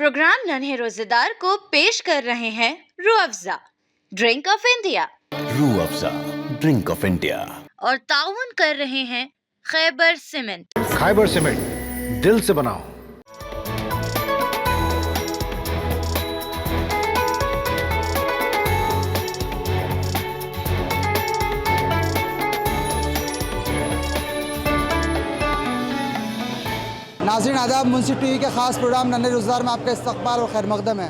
Programme नन्हे रोजेदार को पेश कर रहे हैं Rooh Afza drink of India Rooh Afza drink of India और ताउन कर रहे हैं खैबर सीमेंट। खैबर सीमेंट दिल से बनाओ। नाज़रीन आदाब, मुंसिफ टीवी के ख़ास प्रोग्राम नन्हे रोज़गार में आपका इस्तक़बाल और खैर मक़दम है।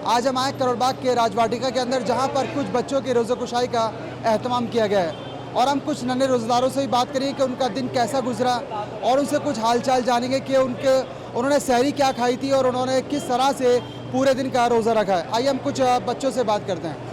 आज हम आए करोड़ बाग के राजवाटिका के अंदर, जहां पर कुछ बच्चों की रोज़ा कुशाई का अहतमाम किया गया है और हम कुछ नन्हे रोज़ेदारों से भी बात करेंगे कि उनका दिन कैसा गुजरा और उनसे कुछ हाल चाल जानेंगे कि उन्होंने सहरी क्या खाई थी और उन्होंने किस तरह से पूरे दिन का रोज़ा रखा है। आइए हम कुछ बच्चों से बात करते हैं।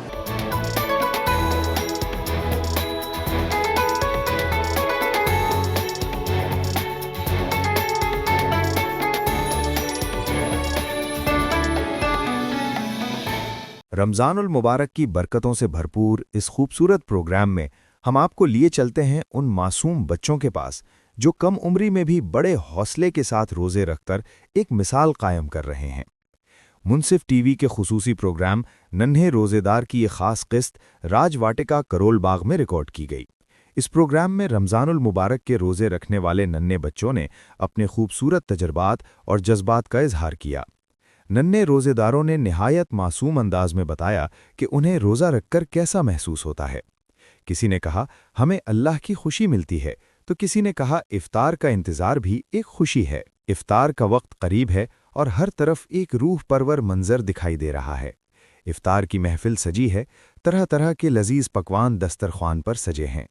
रमज़ानुल मुबारक की बरकतों से भरपूर इस खूबसूरत प्रोग्राम में हम आपको लिए चलते हैं उन मासूम बच्चों के पास जो कम उम्री में भी बड़े हौसले के साथ रोज़े रखकर एक मिसाल कायम कर रहे हैं। मुंसिफ टीवी के खुसूसी प्रोग्राम नन्हे रोज़ेदार की ये ख़ास किस्त राजवाटिका करोल बाग में रिकॉर्ड की गई। इस प्रोग्राम में रमज़ानुल मुबारक के रोज़े रखने वाले नन्हे बच्चों ने अपने खूबसूरत तजर्बात और जज्बात का इजहार किया। नन्हे रोज़ेदारों ने निहायत मासूम अंदाज में बताया कि उन्हें रोज़ा रखकर कैसा महसूस होता है। किसी ने कहा हमें अल्लाह की खुशी मिलती है, तो किसी ने कहा इफ्तार का इंतज़ार भी एक खुशी है। इफ्तार का वक्त करीब है और हर तरफ एक रूह परवर मंजर दिखाई दे रहा है। इफ्तार की महफिल सजी है, तरह तरह के लजीज पकवान दस्तरख्वान पर सजे हैं।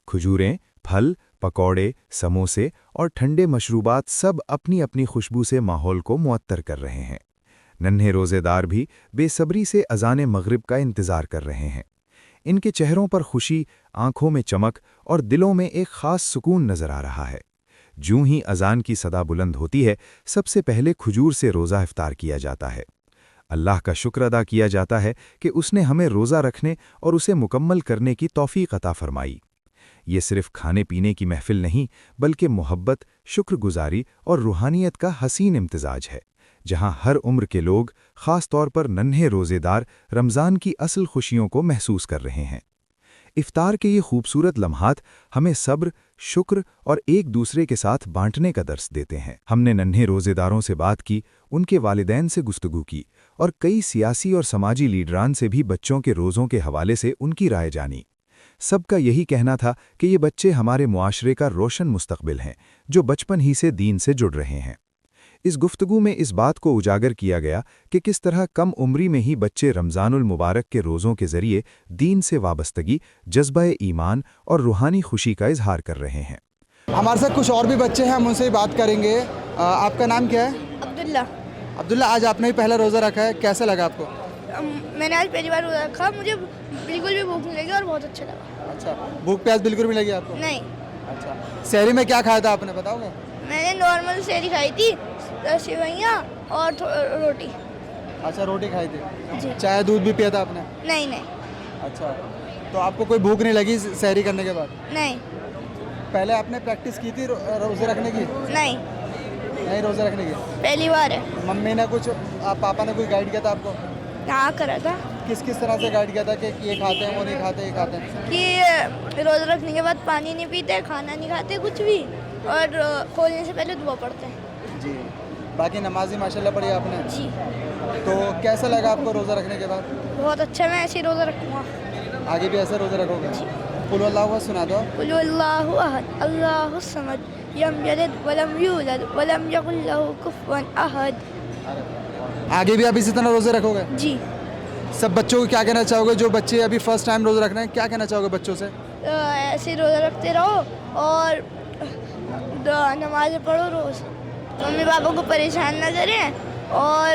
खजूरें, फल, पकौड़े, समोसे और ठंडे मशरूबात सब अपनी अपनी खुशबू से माहौल को मुअत्तर कर रहे हैं। नन्हे रोज़ेदार भी बेसब्री से अज़ान मग़रिब का इंतज़ार कर रहे हैं। इनके चेहरों पर खुशी, आंखों में चमक और दिलों में एक ख़ास सुकून नज़र आ रहा है। जूं ही अज़ान की सदा बुलंद होती है, सबसे पहले खजूर से रोज़ा इफ्तार किया जाता है। अल्लाह का शुक्र अदा किया जाता है कि उसने हमें रोज़ा रखने और उसे मुकम्मल करने की तौफ़ीक़ अता फ़रमाई। ये सिर्फ़ खाने पीने की महफ़िल नहीं, बल्कि मोहब्बत, शुक्रगुज़ारी और रूहानियत का हसीन इम्तिज़ाज है, जहां हर उम्र के लोग, ख़ास तौर पर नन्हे रोज़ेदार, रमज़ान की असल खुशियों को महसूस कर रहे हैं। इफ्तार के ये खूबसूरत लम्हात हमें सब्र, शुक्र और एक दूसरे के साथ बांटने का दर्स देते हैं। हमने नन्हे रोज़ेदारों से बात की, उनके वालिदैन से गुफ्तगू की और कई सियासी और समाजी लीडरान से भी बच्चों के रोज़ों के हवाले से उनकी राय जानी। सबका यही कहना था कि ये बच्चे हमारे मुआशरे का रोशन मुस्तक़बिल हैं, जो बचपन ही से दीन से जुड़ रहे हैं। इस गुफ्तगू में इस बात को उजागर किया गया कि किस तरह कम उम्री में ही बच्चे रमज़ानुल मुबारक के रोज़ों के ज़रिए दीन से वाबस्तगी, जज्बा ईमान और रूहानी खुशी का इजहार कर रहे हैं। हमारे साथ कुछ और भी बच्चे हैं, हम उनसे बात करेंगे। आपका नाम क्या है? अब्दुल्ला। अब्दुल्ला, आज आपने ही पहला रोज़ा रखा है, कैसा लगा आपको? मैंने आज पहली बार रोज़ा रखा, मुझे बिल्कुल भी भूख नहीं लगी और बहुत अच्छा लगा। अच्छा, भूख प्यास बिल्कुल भी लगी आपको? नहीं। अच्छा, सहरी में क्या खाया था आपने, बताओगे? मैंने नॉर्मल सहरी खाई थी, सेवइयाँ और रोटी। अच्छा, रोटी खाई थी जी। चाय दूध भी पिया था आपने? नहीं नहीं। अच्छा, तो आपको कोई भूख नहीं लगी सहरी करने के बाद? नहीं पहले आपने प्रैक्टिस की थी रोज़े रखने की? नहीं, नहीं रोज़े रखने की पहली बार है। मम्मी ने कुछ, पापा ने कोई गाइड किया था आपको? हाँ करा था। किस तरह से गाइड किया था कि ये खाते हैं, वो नहीं खाते, ये खाते हैं? कि रोज़ा रखने के बाद पानी नहीं पीते, खाना नहीं खाते कुछ भी, और खोलने से पहले दुआ पढ़ते हैं। जी। बाकी नमाज़ी माशाल्लाह पढ़ी आपने? जी। तो कैसा लगा आपको रोज़ा रखने के बाद? बहुत अच्छा, मैं ऐसे ही रोज़ा रखूँगा। आगे भी ऐसे रोज़ा रखोगे? कुल अल्लाहु सुना दो। कुल अल्लाहु अहद, अल्लाहु समद, लम यलिद वलम यूलद वलम यकुल लहू कुफुवन अहद। आगे भी आप इसी तरह रोज़े रखोगे? जी। सब बच्चों को क्या कहना चाहोगे जो बच्चे अभी फर्स्ट टाइम रोज़ा रख रहे हैं, क्या कहना चाहोगे बच्चों से? ऐसे रोज़ा रखते रहो और नमाज़ें पढ़ो रोज़, मम्मी पापा को परेशान न करें और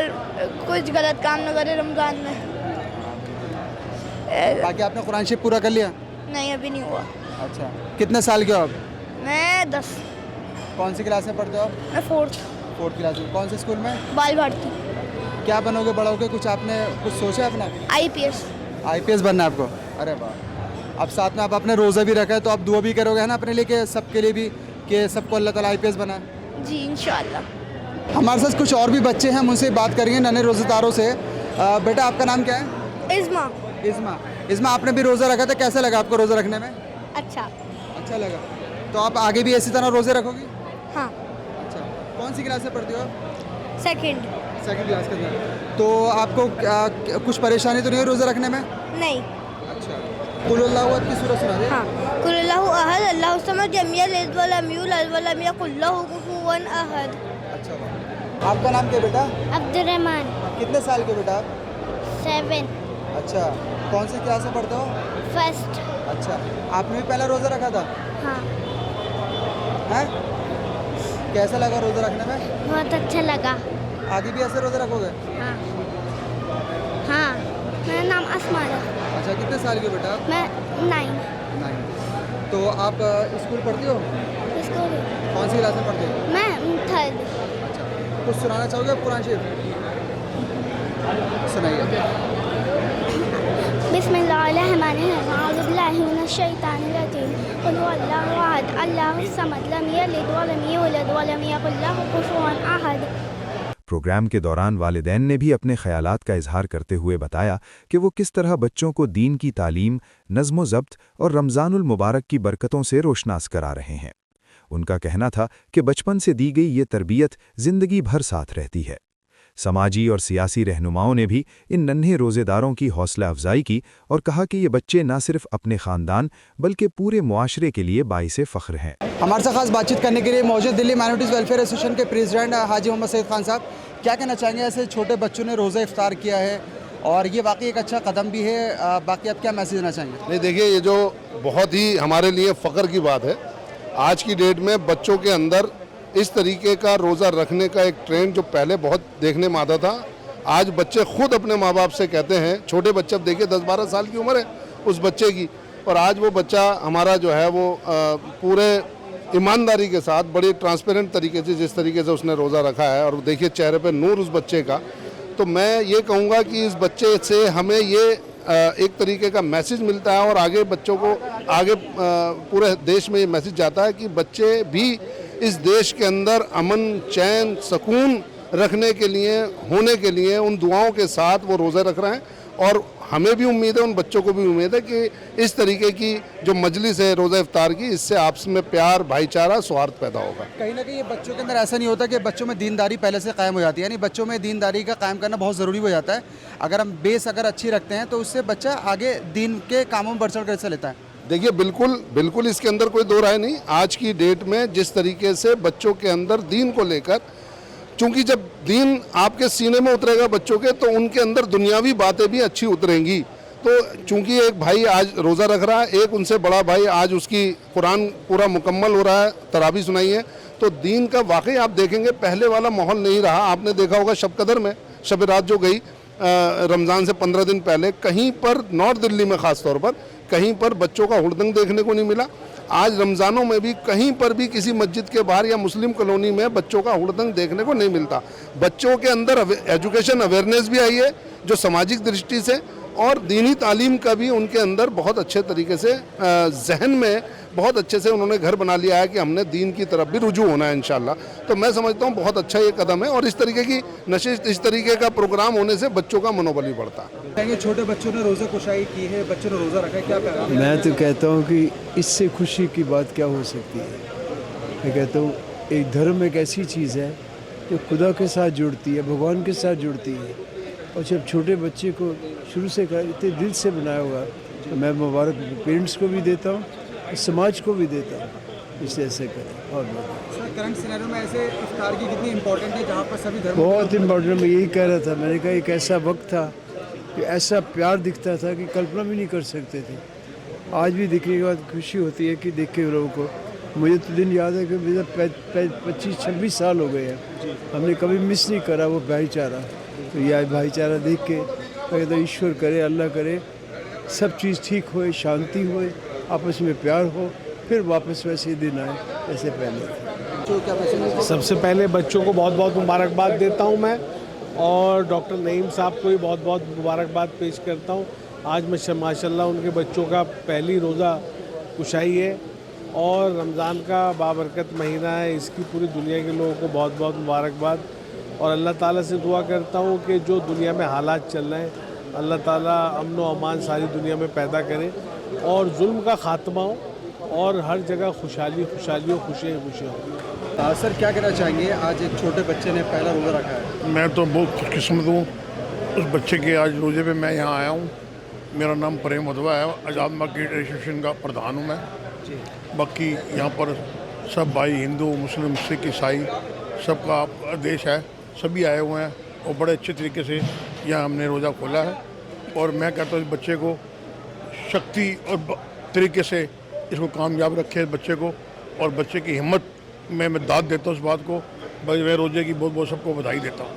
कुछ गलत काम न करें रमज़ान में। बाकी आपने कुरान शरीफ पूरा कर लिया? नहीं, अभी नहीं हुआ। अच्छा, कितने साल के हो आप? मैं 10। कौन सी क्लास में पढ़ते हो आप? मैं 4th क्लास में। कौन से स्कूल में? बाल भारती। क्या बनोगे बड़ा होगे, कुछ आपने कुछ सोचा अपना? IPS बनना है आपको? अरे वाह। अब साथ में आप अपने रोज़ा भी रखा है, तो आप दुआ भी करोगे है ना अपने लिए कि सबके लिए भी, कि सबको अल्लाह ताला IPS बनाए? जी इंशाअल्लाह। हमारे साथ कुछ और भी बच्चे हैं, हम उनसे बात करेंगे नन्हे रोज़ेदारों से। बेटा आपका नाम क्या है? इज़्मा। इज़्मा आपने भी रोज़ा रखा था, कैसा लगा आपको रोज़ा रखने में? अच्छा। अच्छा लगा। तो आप आगे भी इसी तरह रोज़े रखोगी? हाँ। अच्छा, कौन सी क्लास में पढ़ती हो आप? सेकंड। सेकंड क्लास के अंदर। तो आपको कुछ परेशानी तो नहीं है रोज़ा रखने में? नहीं। अच्छा, कुल अल्लाहु अहद की सूरत सुना दे। हाँ। कुल अल्लाहु अहद अल्लाहु समद लम यलिद व लम यूलद व लम यकुल लहू कुफुवन अहद। अच्छा, आपका नाम क्या बेटा? अब्दुर्रहमान। कितने साल के बेटा आप? 7 अच्छा, कौन सी क्लास में पढ़ते हो? फर्स्ट। अच्छा, आपने भी पहला रोज़ा रखा था? हाँ। हैं? कैसा लगा रोज़ा रखने में? बहुत अच्छा लगा। आगे भी ऐसे रोज़ा रखोगे? हाँ। हाँ। मेरा नाम आसमान है। अच्छा, कितने साल के बेटा आप? मैं 9। 9। तो आप स्कूल पढ़ती हो? इसको कौन सी क्लास में पढ़ते हो? मैं 3rd। अच्छा, कुछ सुनाना चाहोगे कुरान शरीफ? सुनाइए। बिस्मिल्लाहिर्रहमानिर्रहीम। अऊज़ु बिल्लाहि मिनश शैतानिर रजीम। कुल हुवल्लाहु अहद अल्लाहुस समद लम यलिद व लम यूलद व लम यकुल लहू कुफुवन अहद। प्रोग्राम के दौरान वालिदैन ने भी अपने ख्यालात का इजहार करते हुए बताया कि वो किस तरह बच्चों को दीन की तालीम, नज़्म ज़ब्त और रमज़ानुल मुबारक की बरकतों से रोशनास करा रहे हैं। उनका कहना था कि बचपन से दी गई ये तरबियत ज़िंदगी भर साथ रहती है। समाजी और सियासी रहनुमाओं ने भी इन नन्हे रोज़ेदारों की हौसला अफजाई की और कहा कि ये बच्चे न सिर्फ अपने ख़ानदान बल्कि पूरे मुआशरे के लिए बाइसे फ़ख्र हैं। हमारे साथ खास बातचीत करने के लिए मौजूद दिल्ली माइनॉरिटीज़ वेलफेयर एसोसिएशन के प्रेसिडेंट हाजी मोहम्मद सईद खान साहब, क्या कहना चाहेंगे? ऐसे छोटे बच्चों ने रोज़ा इफ्तार किया है और ये वाकई एक अच्छा कदम भी है, बाकी आप क्या मैसेज देना चाहेंगे? नहीं, देखिए, ये जो बहुत ही हमारे लिए फ़ख्र की बात है, आज की डेट में बच्चों के अंदर इस तरीके का रोज़ा रखने का एक ट्रेंड जो पहले बहुत देखने में आता था, आज बच्चे खुद अपने माँ बाप से कहते हैं। छोटे बच्चे, अब देखिए 10-12 साल की उम्र है उस बच्चे की, और आज वो बच्चा हमारा जो है वो पूरे ईमानदारी के साथ बड़े ट्रांसपेरेंट तरीके से जिस तरीके से उसने रोज़ा रखा है, और देखिए चेहरे पे नूर उस बच्चे का। तो मैं ये कहूँगा कि इस बच्चे से हमें ये एक तरीके का मैसेज मिलता है और आगे बच्चों को आगे पूरे देश में ये मैसेज जाता है कि बच्चे भी इस देश के अंदर अमन, चैन, सुकून रखने के लिए, होने के लिए उन दुआओं के साथ वो रोज़े रख रहे हैं। और हमें भी उम्मीद है, उन बच्चों को भी उम्मीद है कि इस तरीके की जो मजलिस है रोज़ा इफ्तार की, इससे आपस में प्यार, भाईचारा, सौहार्द पैदा होगा। कहीं ना कहीं ये बच्चों के अंदर ऐसा नहीं होता कि बच्चों में दीनदारी पहले से कायम हो जाती है, यानी बच्चों में दीनदारी का कायम करना बहुत ज़रूरी हो जाता है। अगर हम बेस अच्छी रखते हैं तो उससे बच्चा आगे दीन के कामों में बढ़ चढ़ कर हिस्सा लेता है। देखिए, बिल्कुल इसके अंदर कोई दो राय नहीं। आज की डेट में जिस तरीके से बच्चों के अंदर दीन को लेकर, चूंकि जब दीन आपके सीने में उतरेगा बच्चों के, तो उनके अंदर दुनियावी बातें भी अच्छी उतरेंगी। तो चूंकि एक भाई आज रोज़ा रख रहा है, एक उनसे बड़ा भाई आज उसकी कुरान पूरा मुकम्मल हो रहा है, तरावी सुनाई है, तो दीन का वाकई आप देखेंगे पहले वाला माहौल नहीं रहा। आपने देखा होगा शब कदर में, शब रात जो गई रमज़ान से 15 दिन पहले, कहीं पर नॉर्थ दिल्ली में ख़ास तौर पर कहीं पर बच्चों का हुड़दंग देखने को नहीं मिला। आज रमज़ानों में भी कहीं पर भी किसी मस्जिद के बाहर या मुस्लिम कॉलोनी में बच्चों का हुड़दंग देखने को नहीं मिलता। बच्चों के अंदर एजुकेशन अवेयरनेस भी आई है जो सामाजिक दृष्टि से, और दीनी तालीम का भी उनके अंदर बहुत अच्छे तरीके से जहन में बहुत अच्छे से उन्होंने घर बना लिया है कि हमने दीन की तरफ भी रुजू होना है इंशाल्लाह। तो मैं समझता हूँ बहुत अच्छा ये कदम है, और इस तरीके की नशिश, इस तरीके का प्रोग्राम होने से बच्चों का मनोबल भी बढ़ता है। छोटे बच्चों ने रोज़ा कुशाई की है, बच्चों ने रोज़ा रखा है, क्या कहा? मैं तो कहता हूँ कि इससे खुशी की बात क्या हो सकती है। मैं कहता हूँ एक धर्म एक ऐसी चीज़ है जो खुदा के साथ जुड़ती है, भगवान के साथ जुड़ती है, और जब छोटे बच्चे को शुरू से इतने दिल से बनाया हुआ, तो मैं मुबारक पेरेंट्स को भी देता हूँ, समाज को भी देता हूँ, इससे ऐसे करें। और करंट सिनेरियो में ऐसे इफ्तार की कितनी इम्पोर्टेंट है जहाँ पर सभी धर्म बहुत इम्पोर्टेंट। मैं यही कह रहा था, मैंने कहा एक ऐसा वक्त था कि ऐसा प्यार दिखता था कि कल्पना भी नहीं कर सकते थे। आज भी देखने के बाद खुशी होती है कि देख के लोगों को। मुझे तो दिन याद है कि मुझे 25-26 साल हो गए हैं, हमने कभी मिस नहीं करा वो भाईचारा। तो यह भाईचारा देख के मैं तो ईश्वर करे, अल्लाह करे सब चीज़ ठीक होए, शांति होए, आपस में प्यार हो, फिर वापस वैसे दिन आए जैसे पहले। सबसे पहले बच्चों को बहुत बहुत मुबारकबाद देता हूं मैं, और डॉक्टर नईम साहब को भी बहुत बहुत मुबारकबाद पेश करता हूं। आज मैं माशाल्लाह उनके बच्चों का पहली रोज़ा कुशाई है, और रमज़ान का बाबरकत महीना है, इसकी पूरी दुनिया के लोगों को बहुत बहुत मुबारकबाद। और अल्लाह ताला से दुआ करता हूँ कि जो दुनिया में हालात चल रहे हैं, अल्लाह ताला अमन व अमान सारी दुनिया में पैदा करे और जुल्म का ख़ात्मा हो और हर जगह खुशहाली खुशहाली हो, खुशियाँ खुशियाँ हो। सर क्या कहना चाहेंगे, आज एक छोटे बच्चे ने पहला रोज़ा रखा है। मैं तो बहुत खुशकिस्मत हूँ उस बच्चे के आज रोज़े पे मैं यहाँ आया हूँ। मेरा नाम प्रेम वधवा है, आज़ाद मार्केट एसोसिएशन का प्रधान हूँ मैं। बाकी यहाँ पर सब भाई हिंदू मुस्लिम सिख ईसाई सबका देश है, सभी आए हुए हैं और बड़े अच्छे तरीके से यहाँ हमने रोज़ा खोला है। और मैं कहता हूँ इस बच्चे को शक्ति और तरीके से इसको कामयाब रखे बच्चे को, और बच्चे की हिम्मत में मैं दाद देता हूँ इस बात को। मैं रोज़े की बहुत बहुत सबको बधाई देता हूँ।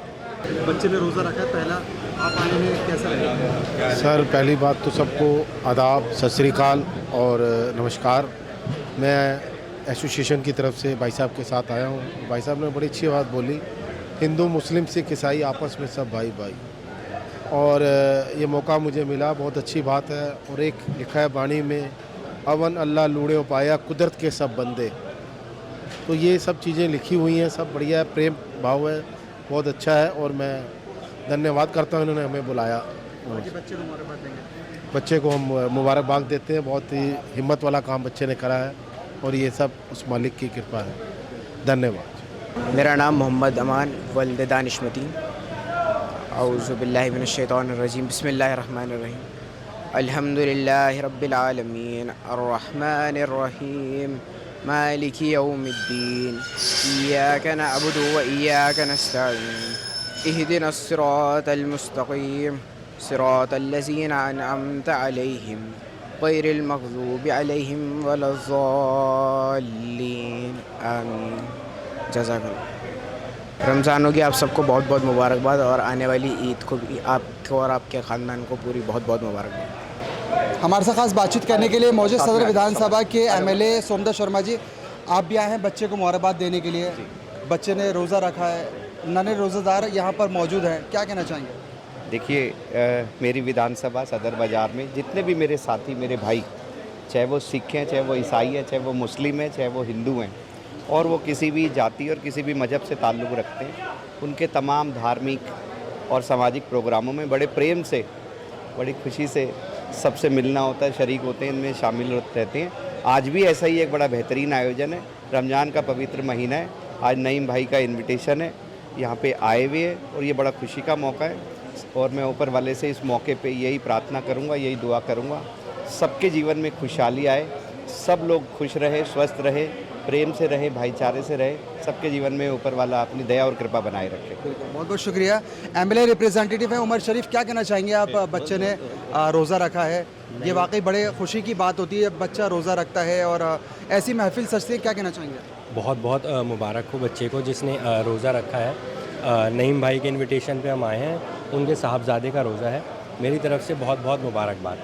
बच्चे ने रोज़ा रखा है पहला, आप आने में कैसा लगा? सर पहली बात तो सबको आदाब, सत श्री अकाल और नमस्कार। मैं एसोसिएशन की तरफ से भाई साहब के साथ आया हूँ। भाई साहब ने बड़ी अच्छी बात बोली, हिंदू मुस्लिम सिख ईसाई आपस में सब भाई भाई, और ये मौका मुझे मिला, बहुत अच्छी बात है। और एक लिखा है बाणी में, अवन अल्लाह लूड़े पाया कुदरत के सब बंदे। तो ये सब चीज़ें लिखी हुई हैं, सब बढ़िया है, प्रेम भाव है, बहुत अच्छा है। और मैं धन्यवाद करता हूँ इन्होंने हमें बुलाया। बच्चे को हम मुबारकबाद देते हैं, बहुत ही हिम्मत वाला काम बच्चे ने करा है और ये सब उस मालिक की कृपा है। धन्यवाद। मेरा नाम मोहम्मद अमान वल्द दानिशमती। औज़ु बिल्लाहि मिनश शैतानिर रजीम, बिस्मिल्लाहिर रहमानिर रहीम। अल्हम्दुलिल्लाहि रब्बिल आलमीन, अर्रहमानिर रहीम, मालिकि यौमिद्दीन, इय्याका नअबुदु व इय्याका नस्तईन, इहदिनस सिरातल मुस्तक़ीम, सिरातल लज़ीना अनअमता अलैहिम, गैरिल मग़ज़ूबि अलैहिम वलज़्ज़ाल्लीन, आमीन। जज़ाकल्लाह। रमज़ानों की आप सबको बहुत बहुत मुबारकबाद और आने वाली ईद को भी आपको और आपके ख़ानदान को पूरी बहुत बहुत मुबारकबाद। हमारे साथ खास बातचीत करने के लिए मौजूद सदर विधानसभा के एमएलए सोमदत्त शर्मा जी, आप भी आए हैं बच्चे को मुबारकबाद देने के लिए। बच्चे ने रोज़ा रखा है, नन्हे रोज़ेदार यहाँ पर मौजूद हैं, क्या कहना चाहेंगे? देखिए, मेरी विधानसभा सदर बाज़ार में जितने भी मेरे साथी, मेरे भाई, चाहे वो सिख हैं, चाहे वो ईसाई हैं, चाहे वो मुस्लिम हैं, चाहे वो हिंदू हैं, और वो किसी भी जाति और किसी भी मज़हब से ताल्लुक़ रखते हैं, उनके तमाम धार्मिक और सामाजिक प्रोग्रामों में बड़े प्रेम से, बड़ी खुशी से सबसे मिलना होता है, शरीक होते हैं, इनमें शामिल रहते हैं। आज भी ऐसा ही एक बड़ा बेहतरीन आयोजन है। रमज़ान का पवित्र महीना है, आज नईम भाई का इन्विटेशन है, यहाँ पे आए हुए हैं और ये बड़ा खुशी का मौका है। और मैं ऊपर वाले से इस मौके पे यही प्रार्थना करूँगा, यही दुआ करूँगा, सबके जीवन में खुशहाली आए, सब लोग खुश रहे, स्वस्थ रहे, प्रेम से रहे, भाईचारे से रहे, सबके जीवन में ऊपर वाला अपनी दया और कृपा बनाए रखे। बहुत बहुत शुक्रिया। एमएलए रिप्रेजेंटेटिव हैं उमर शरीफ, क्या कहना चाहेंगे आप? बच्चे ने रोज़ा रखा है, ये वाकई बड़े खुशी की बात होती है, बच्चा रोज़ा रखता है और ऐसी महफिल सजती है, क्या कहना चाहेंगे? बहुत बहुत मुबारक हो बच्चे को जिसने रोज़ा रखा है। नईम भाई के इनविटेशन पे हम आए हैं, उनके साहबजादे का रोज़ा है, मेरी तरफ से बहुत बहुत मुबारकबाद।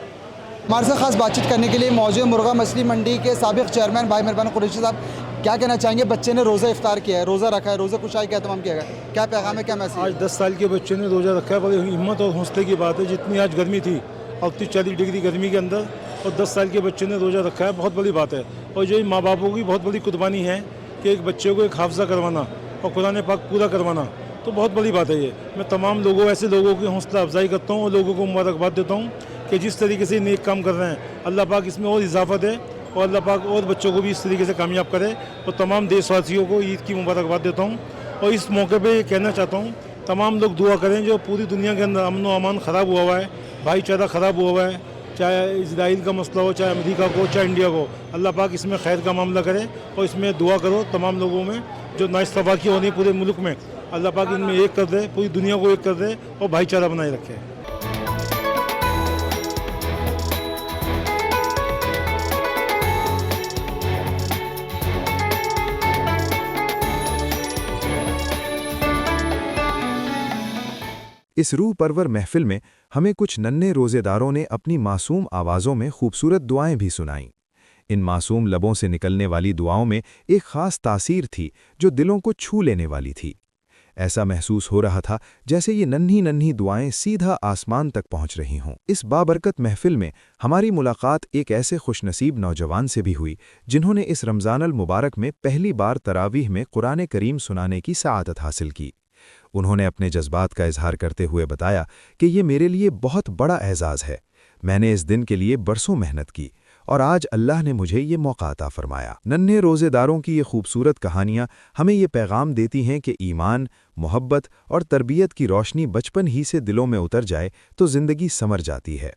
हमारे साथ खास बातचीत करने के लिए मौजूद मुर्गा मछली मंडी के साबिक चेयरमैन भाई मेहरबान कुरैशी साहब, क्या कहना चाहेंगे? बच्चे ने रोज़ा इफ्तार किया है, रोज़ा रखा है, रोज़ा कुशाई का एहतमाम किया गया, क्या पैगाम है, क्या मैसेज? आज 10 साल के बच्चे ने रोज़ा रखा है, बड़ी हिम्मत और हौसले की बात है। जितनी आज गर्मी थी, 38-40 डिग्री गर्मी के अंदर, और 10 साल के बच्चे ने रोज़ा रखा है, बहुत बड़ी बात है। और जो माँ बापों की बहुत बड़ी कुर्बानी है कि एक बच्चे को एक हाफ़ज़ा करवाना और कुरान पाक पूरा करवाना, तो बहुत बड़ी बात है ये। मैं तमाम लोगों, ऐसे लोगों की हौसला अफजाई करता हूँ और लोगों को मुबारकबाद देता हूँ कि जिस तरीके से नेक काम कर रहे हैं, अल्लाह पाक इसमें और इजाफा दे और अल्लाह पाक और बच्चों को भी इस तरीके से कामयाब करे। और तमाम देशवासियों को ईद की मुबारकबाद देता हूँ। और इस मौके पे ये कहना चाहता हूँ, तमाम लोग दुआ करें। जो पूरी दुनिया के अंदर अमन व अमान ख़राब हुआ हुआ है, भाईचारा ख़राब हुआ हुआ है, चाहे इजराइल का मसला हो, चाहे अमेरिका को, चाहे इंडिया को, अल्लाह पाक इसमें खैर का मामला करे। और इसमें दुआ करो तमाम लोगों में जो नाइस्तफाकी हो रही पूरे मुल्क में, अल्लाह पाक इनमें एक कर दे, पूरी दुनिया को एक कर दे और भाईचारा बनाए रखे। इस रूह परवर महफिल में हमें कुछ नन्हे रोज़ेदारों ने अपनी मासूम आवाज़ों में खूबसूरत दुआएं भी सुनाईं। इन मासूम लबों से निकलने वाली दुआओं में एक ख़ास तासीर थी जो दिलों को छू लेने वाली थी। ऐसा महसूस हो रहा था जैसे ये नन्ही नन्ही दुआएं सीधा आसमान तक पहुंच रही हों। इस बाबरकत महफिल में हमारी मुलाकात एक ऐसे खुशनसीब नौजवान से भी हुई जिन्होंने इस रमज़ानुल मुबारक में पहली बार तरावीह में कुरान करीम सुनाने की सआदत हासिल की। उन्होंने अपने जज्बात का इजहार करते हुए बताया कि ये मेरे लिए बहुत बड़ा एजाज़ है। मैंने इस दिन के लिए बरसों मेहनत की और आज अल्लाह ने मुझे ये मौका अता फरमाया। नन्हे रोज़ेदारों की ये खूबसूरत कहानियाँ हमें ये पैगाम देती हैं कि ईमान, मोहब्बत और तरबियत की रोशनी बचपन ही से दिलों में उतर जाए तो ज़िंदगी संवर जाती है।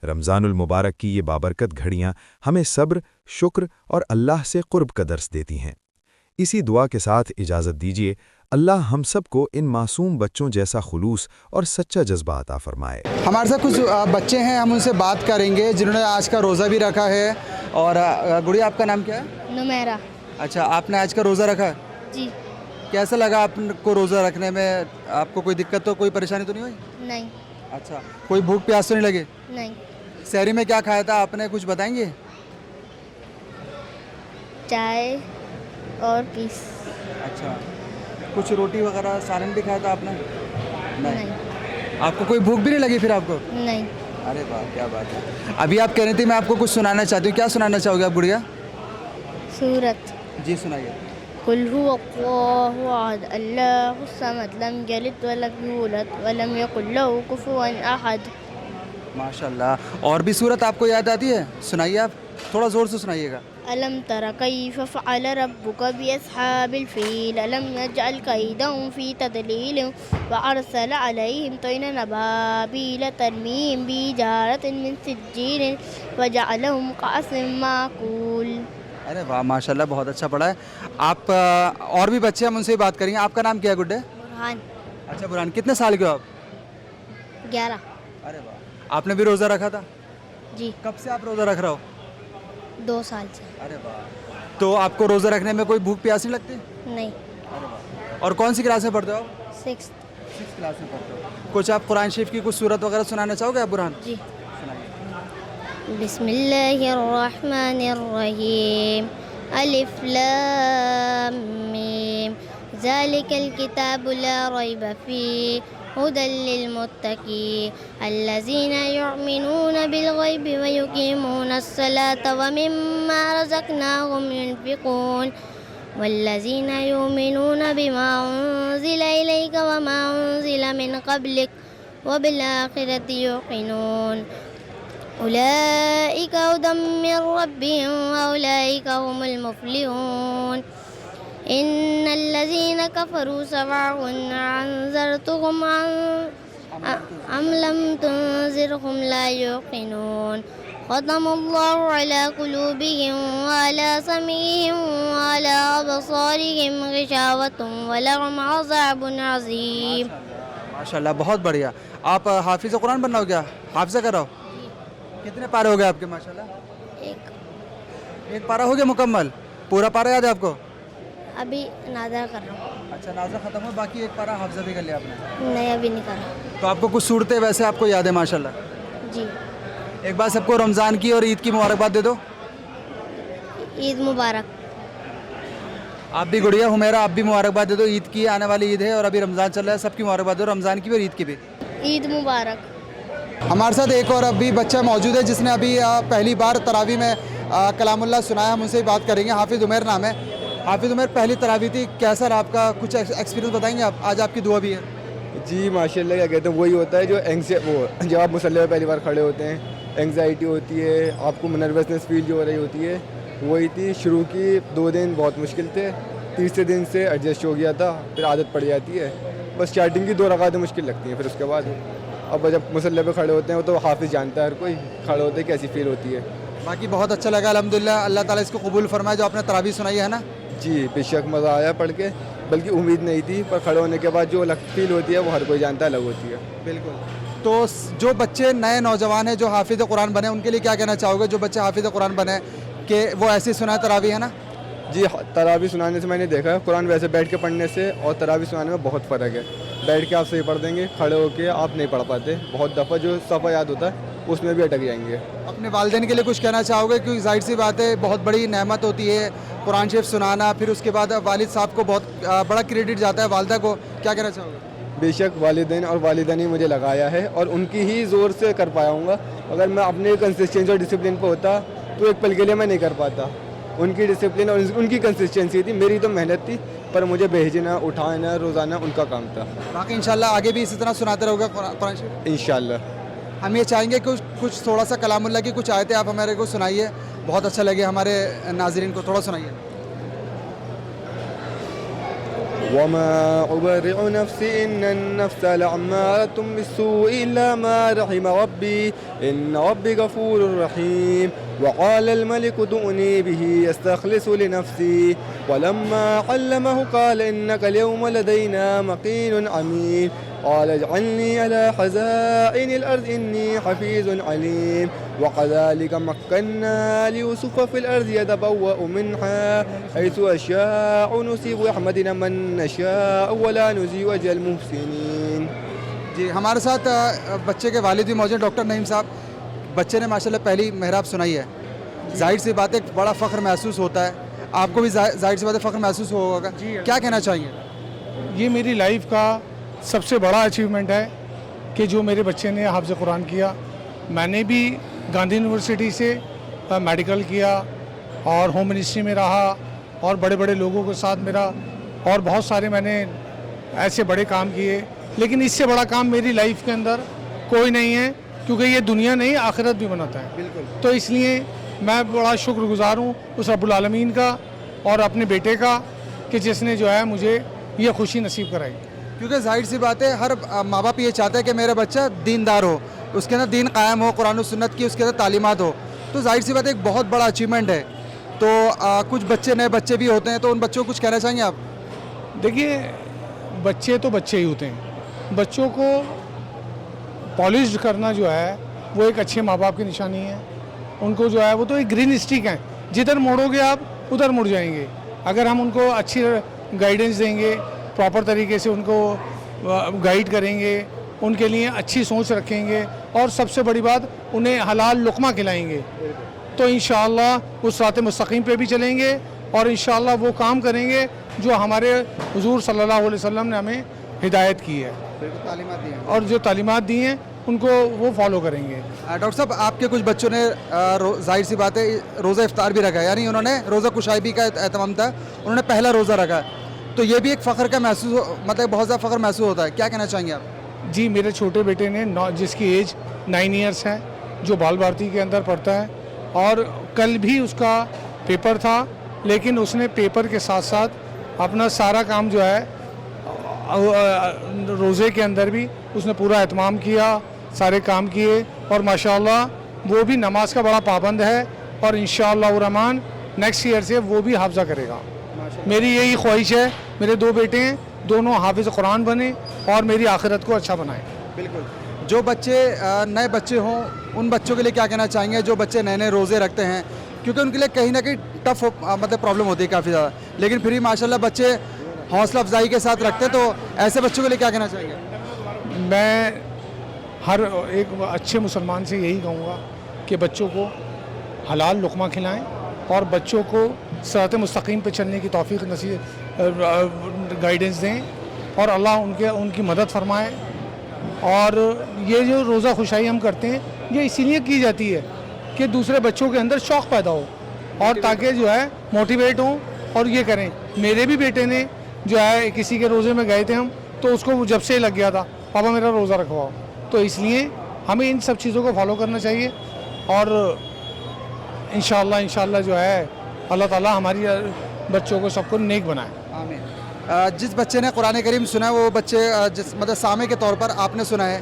रमज़ानुल मुबारक की ये बाबरकत घड़ियाँ हमें सब्र, शुक्र और अल्लाह से क़ुर्ब का दर्स देती हैं। इसी दुआ के साथ इजाज़त दीजिए, अल्लाह हम सबको इन मासूम बच्चों जैसा खुलूस और सच्चा जज्बा अता फरमाए। हमारे साथ कुछ बच्चे हैं, हम उनसे बात करेंगे जिन्होंने आज का रोज़ा भी रखा है। और गुड़िया, आपका नाम क्या है? नुमेरा। अच्छा, आपने आज का रोज़ा रखा है? जी। कैसा लगा आपको रोज़ा रखने में? आपको कोई दिक्कत तो, कोई परेशानी तो नहीं हुई? नहीं। अच्छा, कोई भूख प्यास तो नहीं लगी? नहीं। सहरी में क्या खाया था आपने, कुछ बताएंगे? चाय और पीस। अच्छा, कुछ रोटी वगैरह सालन भी खाया था आपने? नहीं। आपको कोई भूख भी नहीं लगी फिर आपको? नहीं। अरे वाह, क्या बात है। अभी आप कह रही थी मैं आपको कुछ सुनाना चाहती हूँ, क्या सुनाना चाहोगे आप गुड़िया? सूरत। जी सुनाइए। कुल हुवा अल्लाहु अहद अल्लाहुस समद लम यलिद वलम यूलद वलम यकुल लहू कुफुवन अहद। माशाल्लाह। और भी सूरत आपको याद आती है? सुनाइए, आप थोड़ा ज़ोर से सुनाइएगा। अलम तरा कैफ़ फ़अल रब्बुका बिअस्हाबिल फ़ील अलम यजअल कैदहुम फ़ी तदलील व अरसल अलैहिम तयरन अबाबील तरमीम बिहिजारतिन मिन सिज्जील व जअलहुम कअस्फिन माकूल। अरे वाह, माशाल्लाह, बहुत अच्छा पढ़ा है। आप और भी बच्चे, हम उनसे ही बात करेंगे। आपका नाम क्या है गुड्डे? बुरहान। अच्छा बुरहान, कितने साल के हो आप? 11। अरे वाह, आपने भी रोज़ा रखा था? जी। कब से आप रोज़ा रख रहे हो? 2 साल से। अरे वाह, तो आपको रोज़ा रखने में कोई भूख प्यास नहीं लगती? नहीं। अरे वाह। और कौन सी क्लास में पढ़ते हो? 6th क्लास में पढ़ते हो। कुछ आप कुरान शरीफ की कुछ सूरत वगैरह सुनाना चाहोगे आप बुरहान? जी। बिस्मिल्लाहिर्रहमानिर्रहीम अलिफ लाम मीम ज़ालिकल किताबु ला रैब फीह हुदल लिलमुत्तकीन अल्लज़ीना युमिनूना बिलग़ैबि व युक़ीमूनस्सलाता व मिम्मा रज़क़नाहुम युनफ़िक़ून वल्लज़ीना युमिनूना बिमा उन्ज़िला इलैका व मा उन्ज़िला मिन क़ब्लिक व बिल आख़िरति युक़िनून उलाइका हुदम मिन रब्बिहिम व उलाइका हुमुल मुफ़्लिहून इन्नल्लज़ीना कफ़रू सवाउन अंज़रतहुम अम लम तुनज़िरहुम ला युक़िनून ख़तमल्लाहु अला क़ुलूबिहिम व अला समीइहिम व अला अबसारिहिम ग़िशावतुन व लहुम अज़ाबुन अज़ीम। माशाल्लाह, बहुत बढ़िया। आप हाफिज़ कुरान बनना हो क्या? हाफिज़ा कर रहे हो? कितने पारे हो गए आपके? माशाल्लाह, एक पारा हो गया मुकम्मल। पूरा पारा याद है आपको? अभी नाज़ा कर रहा हूँ। अच्छा, नाज़ा ख़त्म हो, बाकी एक पारा हाफिज़ा भी कर लिया आपने? नहीं, अभी नहीं करा। तो आपको कुछ सूरतें वैसे आपको याद है? माशाल्लाह जी। एक बार सबको रमज़ान की और ईद की मुबारकबाद दे दो। ईद मुबारक। आप भी गुड़िया हुमैरा, आप भी मुबारकबाद दे दो। ईद की आने वाली ईद है और अभी रमज़ान चल रहा है, सबकी मुबारकबाद दो, रमज़ान की भी और ईद की भी। ईद मुबारक। हमारे साथ एक और अभी बच्चा मौजूद है जिसने अभी पहली बार तरावी में कलामुल्लाह सुनाया। हम उनसे ही बात करेंगे। हाफिज़ उमैर नाम है। हाफिज़ उमैर, पहली तरावी थी, कैसा रहा आपका? कुछ एक्सपीरियंस बताएंगे आप? आज आपकी दुआ भी है। जी माशाल्लाह, क्या कहते हैं, वही होता है जो वो जब आप मुसल्ले पे पहली बार खड़े होते हैं, एंग्जाइटी होती है, आपको नर्वसनेस फील जो हो रही होती है, वही थी। शुरू की 2 दिन बहुत मुश्किल थे, तीसरे दिन से एडजस्ट हो गया था, फिर आदत पड़ जाती है। बस स्टार्टिंग की 2 रकातें मुश्किल लगती हैं, फिर उसके बाद अब जब मुसल्ले पे खड़े होते हैं वो तो हाफिज़ जानता है, हर कोई खड़े होते हैं कैसी फ़ील होती है। बाकी बहुत अच्छा लगा अल्हम्दुलिल्लाह, अल्लाह ताला इसको कबूल फरमाए जो आपने तरावी सुनाई है ना। जी बेशक मज़ा आया पढ़ के, बल्कि उम्मीद नहीं थी, पर खड़े होने के बाद जो फील होती है वो हर कोई जानता है, अलग होती है। बिल्कुल। तो जो बच्चे नए नौजवान हैं जो हाफिज़ कुरान बने, उनके लिए क्या कहना चाहोगे? जो बच्चे हाफिज़ कुरान बने कि वो ऐसे सुनाए तरावी, है ना? जी, तरावी सुनाने से मैंने देखा है, कुरान वैसे बैठ के पढ़ने से और तरावी सुनाने में बहुत फ़र्क है। बैठ के आप सही पढ़ देंगे, खड़े होके आप नहीं पढ़ पाते। बहुत दफ़ा जो सफ़ा याद होता है उसमें भी अटक जाएंगे। अपने वालिदैन के लिए कुछ कहना चाहोगे? क्योंकि जाहिर सी बात है, बहुत बड़ी नेमत होती है कुरान शरीफ सुनाना, फिर उसके बाद वालिद साहब को बहुत बड़ा क्रेडिट जाता है, वालिदा को, क्या कहना चाहोगे? बेशक वालिदैन और वालिदा ने मुझे लगाया है और उनकी ही ज़ोर से कर पाया हूँगा। अगर मैं अपने कंसिस्टेंसी और डिसिप्लिन पर होता तो एक पल के लिए मैं नहीं कर पाता। उनकी डिसिप्लिन और उनकी कंसिस्टेंसी थी, मेरी तो मेहनत थी, पर मुझे भेजना उठाना रोज़ाना उनका काम था। बाकी इंशाल्लाह आगे भी इसी तरह सुनाते रहोगे कुरान शरीफ? इंशाल्लाह। हम ये चाहेंगे कि कुछ थोड़ा सा कलामुल्लाह की कुछ आयतें आप हमारे को सुनाइए, बहुत अच्छा लगे हमारे नाज़रीन को, थोड़ा सुनाइए। वमा उबरिउ नफ्सी इन्नन नफ्स लअम्मारतुम बिस्सूइ इल्ला मा रहिम रब्बी इन्न रब्बी गफूरुर रहीम वक़ाल अल मलिक उदूनी बिही यस्तख़लिसु लिनफ्सी वलम्मा अल्लमहु क़ाल इन्नका अल-यौमा लदैना मकीनुन अमीन क़ाल इजअलनी अला ख़ज़ाइनिल अर्ज़ इन्नी हफ़ीज़ुन अलीम वक़ज़ालिक मक्कन्ना लियूसुफ़ फ़िल अर्ज़ि यतबव्वअु मिन्हा हैसु यशाअु नुसीबु बिरहमतिना मन नशाअु वला नुज़ीउ अजरल मुहसिनीन। जी, हमारे साथ बच्चे के वालिद भी मौजूद, डॉक्टर नईम साहब। बच्चे ने माशाल्लाह पहली मेहराब सुनाई है, जाहिर सी बात है बड़ा फ़ख्र महसूस होता है, आपको भी जाहिर सी बात है फ़ख्र महसूस होगा, क्या कहना चाहिए? ये मेरी लाइफ का सबसे बड़ा अचीवमेंट है कि जो मेरे बच्चे ने हाफ़िज़ कुरान किया। मैंने भी गांधी यूनिवर्सिटी से मेडिकल किया और होम मिनिस्ट्री में रहा और बड़े बड़े लोगों के साथ मेरा और बहुत सारे मैंने ऐसे बड़े काम किए, लेकिन इससे बड़ा काम मेरी लाइफ के अंदर कोई नहीं है, क्योंकि ये दुनिया नहीं आखिरत भी बनाता है। बिल्कुल। तो इसलिए मैं बड़ा शुक्रगुज़ार हूँ उस रब्बुल आलमीन का और अपने बेटे का कि जिसने जो है मुझे ये खुशी नसीब कराई। क्योंकि जाहिर सी बात है हर माँ बाप ये चाहता है कि मेरा बच्चा दीनदार हो, उसके अंदर दीन कायम हो, कुरान और सुन्नत की उसके अंदर तालीमात हो, तो जाहिर सी बात है एक बहुत बड़ा अचीवमेंट है। तो कुछ बच्चे नए बच्चे भी होते हैं, तो उन बच्चों को कुछ कहना चाहेंगे आप? देखिए, बच्चे तो बच्चे ही होते हैं, बच्चों को पॉलिश करना जो है वो एक अच्छे माँ बाप की निशानी है। उनको जो है वो तो एक ग्रीन स्टिक है, जिधर मोड़ोगे आप उधर मुड़ जाएंगे। अगर हम उनको अच्छी गाइडेंस देंगे, प्रॉपर तरीके से उनको गाइड करेंगे, उनके लिए अच्छी सोच रखेंगे और सबसे बड़ी बात उन्हें हलाल लुक़मा खिलाएंगे, तो इंशाअल्लाह उस रात मुस्तक़ीम पे भी चलेंगे और इंशाअल्लाह वो काम करेंगे जो हमारे हुज़ूर सल्लल्लाहु अलैहि वसल्लम ने हमें हिदायत की है तालीमात दी हैं और जो तालीमात दी हैं उनको वो फॉलो करेंगे। डॉक्टर साहब, आपके कुछ बच्चों ने जाहिर सी बात है रोज़ा इफ्तार भी रखा है, यानी उन्होंने रोज़ा कुशाइबी का एहतमाम था, उन्होंने पहला रोज़ा रखा है, तो ये भी एक फ़ख्र का महसूस मतलब बहुत ज़्यादा फ़ख्र महसूस होता है, क्या कहना चाहेंगे आप? जी, मेरे छोटे बेटे ने जिसकी एज 9 ईयर्स है, जो बाल भारती के अंदर पढ़ता है, और कल भी उसका पेपर था, लेकिन उसने पेपर के साथ साथ अपना सारा काम जो है रोज़े के अंदर भी उसने पूरा एहतमाम किया, सारे काम किए और माशाअल्लाह वो भी नमाज का बड़ा पाबंद है और इंशाअल्लाह रहमान नेक्स्ट ईयर से वो भी हाफ़िज़ा करेगा। मेरी यही ख्वाहिश है, मेरे 2 बेटे हैं, दोनों हाफिज़ कुरान बने और मेरी आखिरत को अच्छा बनाएं। बिल्कुल। जो बच्चे नए बच्चे हों, उन बच्चों के लिए क्या कहना चाहेंगे जो बच्चे नए नए रोज़े रखते हैं, क्योंकि उनके लिए कहीं ना कहीं टफ मतलब प्रॉब्लम होती है काफ़ी ज़्यादा, लेकिन फिर भी माशाल्लाह बच्चे हौसला अफजाई के साथ रखते हैं, तो ऐसे बच्चों के लिए क्या कहना चाहेंगे? मैं हर एक अच्छे मुसलमान से यही कहूँगा कि बच्चों को हलाल लुक़मा खिलाएं और बच्चों को सिरात मुस्तकीम पे चलने की तौफीक नसीब गाइडेंस दें और अल्लाह उनकी मदद फरमाए। और ये जो रोज़ा खुशाई हम करते हैं, ये इसीलिए की जाती है कि दूसरे बच्चों के अंदर शौक़ पैदा हो और ताकि जो है मोटिवेट हों और ये करें। मेरे भी बेटे ने जो है किसी के रोज़े में गए थे हम, तो उसको जब से लग गया था पापा मेरा रोज़ा रखवाओ, तो इसलिए हमें इन सब चीज़ों को फॉलो करना चाहिए और इंशाअल्लाह जो है अल्लाह ताला हमारी बच्चों को सबको नेक बनाए। आमीन। जिस बच्चे ने कुरान करीम सुना है वो बच्चे जिस मतलब सामे के तौर पर आपने सुना है,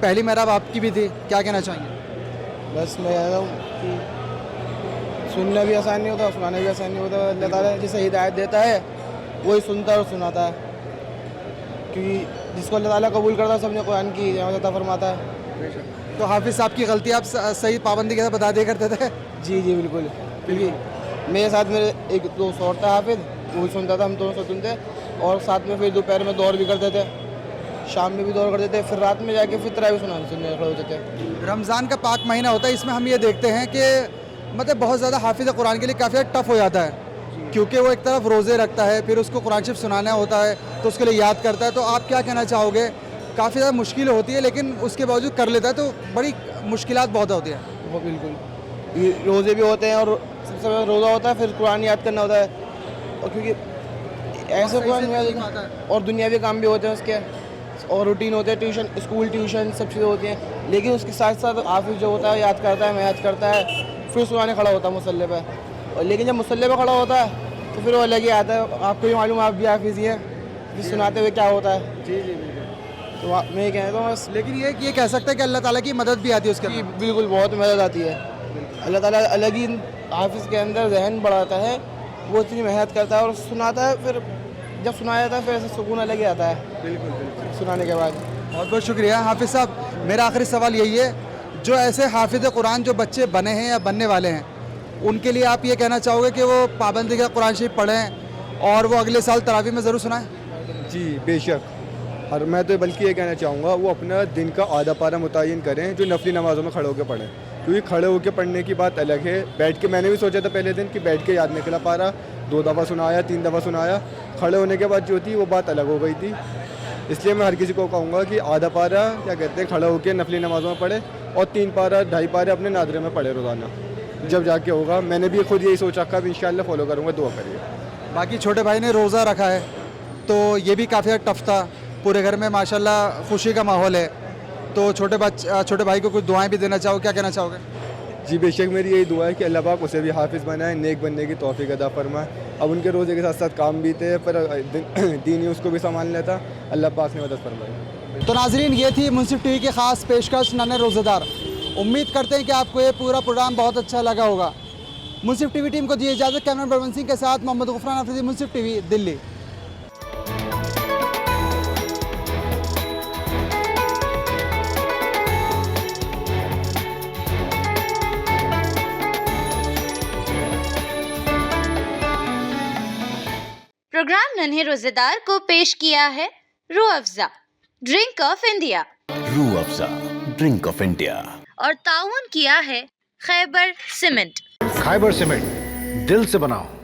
पहली मेहराब आपकी भी थी, क्या कहना चाहेंगे? बस मैं कहता हूँ कि सुनना भी आसान नहीं होता, सुनाना भी आसान नहीं होता। अल्लाह ताला जिसे हिदायत देता है वही सुनता है और सुनाता है, क्योंकि जिसको अल्लाह ताला कबूल करता है सबने कुरान की इजाज़त अता फरमाता है। तो हाफिज़ साहब की गलती आप सही पाबंदी के साथ बता दिया करते थे? जी जी बिल्कुल, क्योंकि मेरे साथ मेरे एक दोस्त और था हाफिज़, वो भी सुनता था, हम दोनों सुनते और साथ में फिर दोपहर में दौर भी करते थे, शाम में भी दौर करते थे, फिर रात में जाके फिर तरावी सुनने खड़े होते थे। रमज़ान का पाक महीना होता है, इसमें हम ये देखते हैं कि मतलब बहुत ज़्यादा हाफिज़ कुरान के लिए काफ़ी टफ हो जाता है, क्योंकि वो एक तरफ रोज़े रखता है, फिर उसको कुरान शरीफ सुनाना होता है तो उसके लिए याद करता है। तो आप क्या कहना चाहोगे? काफ़ी ज़्यादा मुश्किल होती है लेकिन उसके बावजूद कर लेता है, तो बड़ी मुश्किलात बहुत होती है। वो बिल्कुल ये रोज़े भी होते हैं और सबसे पहले रोज़ा होता है, फिर कुरान याद करना होता है, और क्योंकि ऐसे कुरान याद और दुनियावी काम भी होते हैं उसके, और रूटीन होते हैं, ट्यूशन, स्कूल ट्यूशन सब चीज़ें होती हैं। लेकिन उसके साथ साथ हाफिज़ जो होता है याद करता है, मैच करता है, फिर सुनाने खड़ा होता है मुसल्ले पे। और लेकिन जब मुसल्ले पे खड़ा होता है तो फिर वो अलग ही आता है। आपको भी मालूम, आप भी हाफिज़ ही हैं, फिर सुनाते हुए क्या होता है। जी जी बिल्कुल। तो मैं ये कहता हूँ बस। लेकिन ये कह सकते हैं कि अल्लाह ताला की मदद भी आती है उसके अंदर। बिल्कुल बहुत मदद आती है। अल्लाह ताला अलग ही हाफिज़ के अंदर जहन बढ़ाता है, वो इतनी मेहनत करता है और सुनाता है, फिर जब सुनाया जाता है फिर ऐसा सुकून अलग ही आता है। बिल्कुल बिल्कुल सुनाने के बाद। बहुत बहुत शुक्रिया हाफिज़ साहब। मेरा आखिरी सवाल यही है, जो ऐसे हाफिज़ कुरान जो बच्चे बने हैं या बनने वाले हैं, उनके लिए आप ये कहना चाहोगे कि वो पाबंदी का कुरान शरीफ पढ़ें और वो अगले साल तरावी में ज़रूर सुनाएं? जी बेशक। और मैं तो बल्कि ये कहना चाहूँगा वो अपना दिन का आधा पारा मुतय्यन करें जो नफली नमाज़ों में खड़े होकर पढ़ें, क्योंकि खड़े होकर पढ़ने की बात अलग है। बैठ के मैंने भी सोचा था पहले दिन कि बैठ के याद निकला पारा, 2 दफ़ा सुनाया, 3 दफ़ा सुनाया, खड़े होने के बाद जो थी वो बात अलग हो गई थी। इसलिए मैं हर किसी को कहूँगा कि आधा पारा क्या कहते हैं खड़े होकर नफली नमाज़ों में पढ़े और 3 पारा 2.5 पारे अपने नादरे में पढ़े रोज़ाना, जब जाके होगा। मैंने भी खुद यही सोच रखा, भी इंशाल्लाह फॉलो करूँगा, दुआ करिए। बाकी छोटे भाई ने रोज़ा रखा है तो ये भी काफ़ी टफ था, पूरे घर में माशाल्लाह खुशी का माहौल है, तो छोटे भाई को कुछ दुआएं भी देना चाहो, क्या कहना चाहोगे? जी बेशक मेरी यही दुआ है कि अल्लाह पाक उसे भी हाफिज़ बनाए, नेक बनने की तौफीक अता फरमाए। अब उनके रोज़े के साथ साथ काम भी थे, पर दीन ही उसको भी संभाल लेता, अल्लाह पाक ने मदद फरमाई। तो नाजरीन, ये थी मुंसिफ टीवी की ख़ास पेशकश नन्हे रोज़ेदार। उम्मीद करते हैं कि आपको ये पूरा प्रोग्राम बहुत अच्छा लगा होगा। मुंसिफ टीवी टीम को दी इजाज़त। कैमरा बलवंत सिंह के साथ मोहम्मद गुफरान अफरीदी, मुंसिफ टीवी, दिल्ली। प्रोग्राम नन्हे रोजेदार को पेश किया है Rooh Afza, drink of India, Rooh Afza, drink of India, और ताउन किया है खैबर सीमेंट। खैबर सीमेंट, दिल से बनाओ।